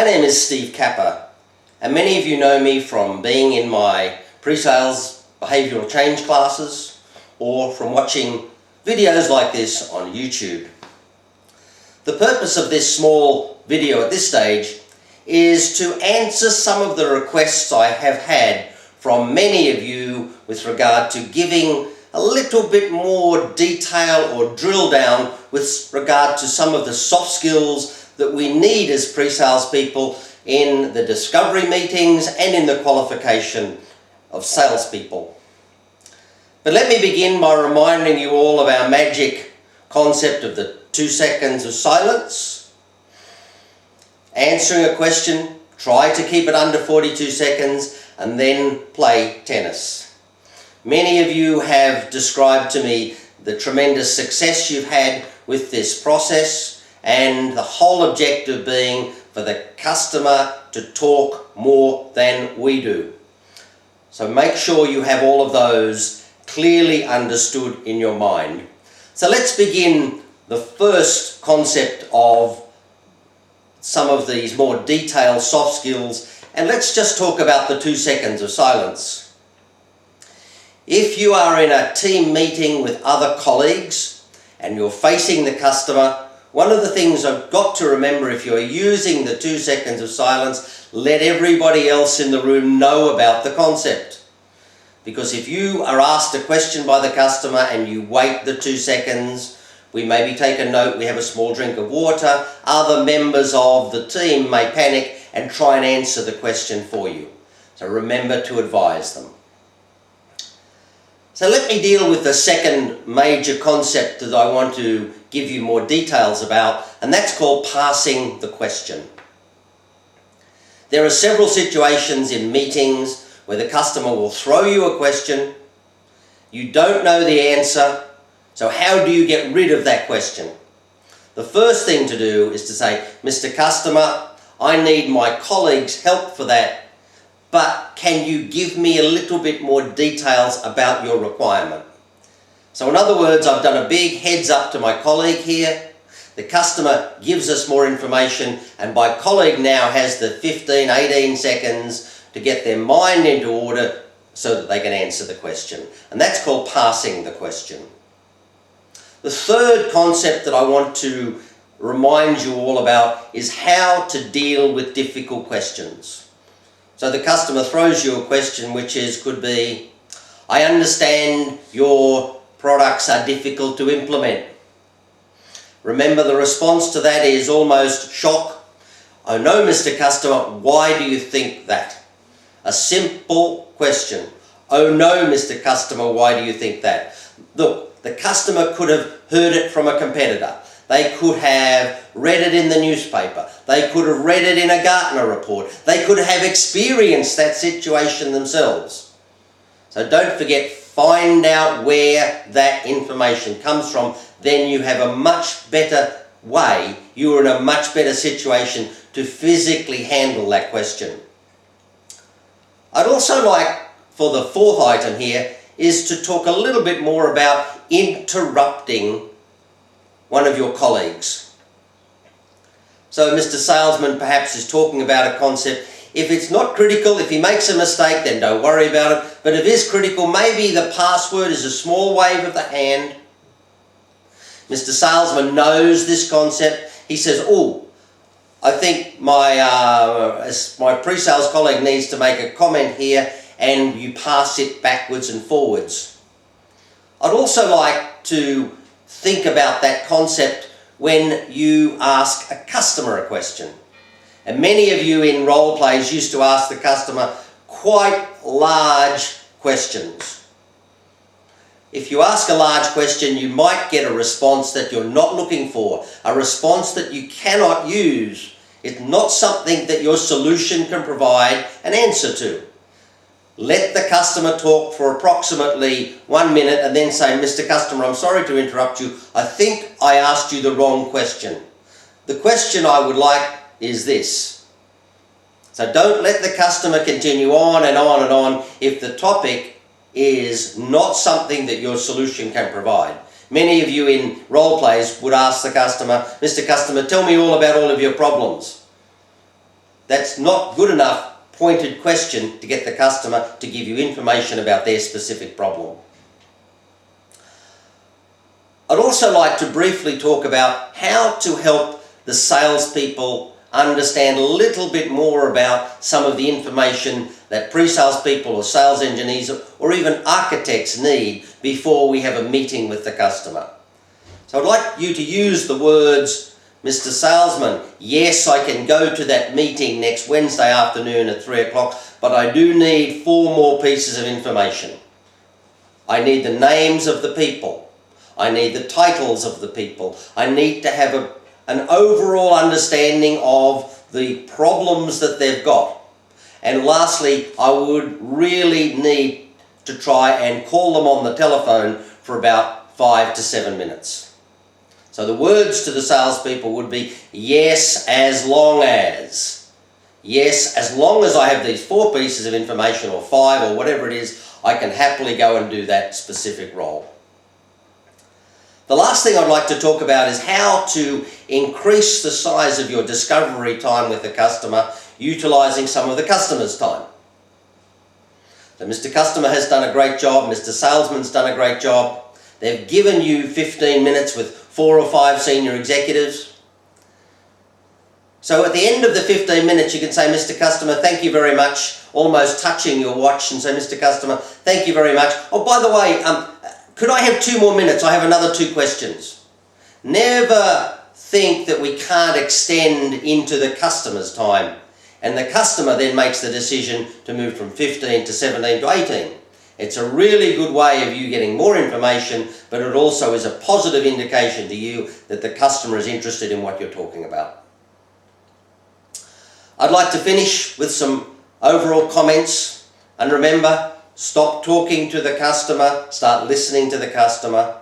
My name is Steve Capper, and many of you know me from being in my pre-sales behavioural change classes or from watching videos like this on YouTube. The purpose of this small video at this stage is to answer some of the requests I have had from many of you with regard to giving a little bit more detail or drill down with regard to some of the soft skills that we need as pre-sales people in the discovery meetings and in the qualification of salespeople. But let me begin by reminding you all of our magic concept of the 2 seconds of silence. Answering a question, try to keep it under 42 seconds and then play tennis. Many of you have described to me the tremendous success you've had with this process, and the whole objective being for the customer to talk more than we do. So make sure you have all of those clearly understood in your mind. So let's begin the first concept of some of these more detailed soft skills, and let's just talk about the 2 seconds of silence. If you are in a team meeting with other colleagues and you're facing the customer, one of the things I've got to remember, if you're using the 2 seconds of silence, let everybody else in the room know about the concept. Because if you are asked a question by the customer and you wait the 2 seconds, we maybe take a note, we have a small drink of water, other members of the team may panic and try and answer the question for you. So remember to advise them. So let me deal with the second major concept that I want to give you more details about, and that's called passing the question. There are several situations in meetings where the customer will throw you a question, you don't know the answer, so how do you get rid of that question? The first thing to do is to say, Mr. Customer, I need my colleague's help for that, but can you give me a little bit more details about your requirement? So in other words, I've done a big heads up to my colleague here. The customer gives us more information, and my colleague now has the 15, 18 seconds to get their mind into order so that they can answer the question. And that's called passing the question. The third concept that I want to remind you all about is how to deal with difficult questions. So the customer throws you a question which could be, I understand your products are difficult to implement. Remember, the response to that is almost shock. Oh no, Mr. Customer, why do you think that? A simple question. Oh no, Mr. Customer, why do you think that? Look, the customer could have heard it from a competitor. They could have read it in the newspaper. They could have read it in a Gartner report. They could have experienced that situation themselves. So don't forget, find out where that information comes from. Then you have a much better way, you're in a much better situation to physically handle that question. I'd also like, for the fourth item here, is to talk a little bit more about interrupting one of your colleagues. So Mr. Salesman perhaps is talking about a concept. If it's not critical, if he makes a mistake, then don't worry about it. But if it is critical, maybe the password is a small wave of the hand. Mr. Salesman knows this concept. He says, oh, I think my pre-sales colleague needs to make a comment here, and you pass it backwards and forwards. I'd also like to think about that concept when you ask a customer a question. And many of you in role plays used to ask the customer quite large questions. If you ask a large question, you might get a response that you're not looking for, a response that you cannot use. It's not something that your solution can provide an answer to. Let the customer talk for approximately 1 minute and then say, Mr. Customer, I'm sorry to interrupt you. I think I asked you the wrong question. The question I would like is this. So don't let the customer continue on and on and on if the topic is not something that your solution can provide. Many of you in role plays would ask the customer, Mr. Customer, tell me all about all of your problems. That's not good enough pointed question to get the customer to give you information about their specific problem. I'd also like to briefly talk about how to help the salespeople understand a little bit more about some of the information that pre-sales people or sales engineers or even architects need before we have a meeting with the customer. So I'd like you to use the words, Mr. Salesman, yes, I can go to that meeting next Wednesday afternoon at 3 o'clock, but I do need 4 more pieces of information. I need the names of the people. I need the titles of the people. I need to have an overall understanding of the problems that they've got. And lastly, I would really need to try and call them on the telephone for about 5 to 7 minutes. So the words to the salespeople would be, yes, as long as. Yes, as long as I have these 4 pieces of information or 5 or whatever it is, I can happily go and do that specific role. The last thing I'd like to talk about is how to increase the size of your discovery time with the customer utilising some of the customer's time. So Mr. Customer has done a great job, Mr. Salesman's done a great job. They've given you 15 minutes with 4 or 5 senior executives. So at the end of the 15 minutes you can say, Mr. Customer, thank you very much, almost touching your watch and say, Mr. Customer, thank you very much. Oh, by the way, could I have 2 more minutes? I have another 2 questions. Never think that we can't extend into the customer's time. And the customer then makes the decision to move from 15 to 17 to 18. It's a really good way of you getting more information, but it also is a positive indication to you that the customer is interested in what you're talking about. I'd like to finish with some overall comments. And remember, stop talking to the customer, start listening to the customer.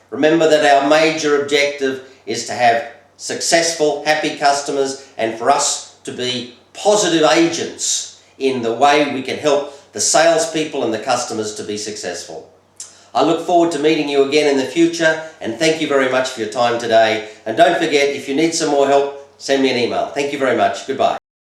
Remember that our major objective is to have successful, happy customers and for us to be positive agents in the way we can help the salespeople and the customers to be successful. I look forward to meeting you again in the future, and thank you very much for your time today. And don't forget, if you need some more help, send me an email. Thank you very much. Goodbye.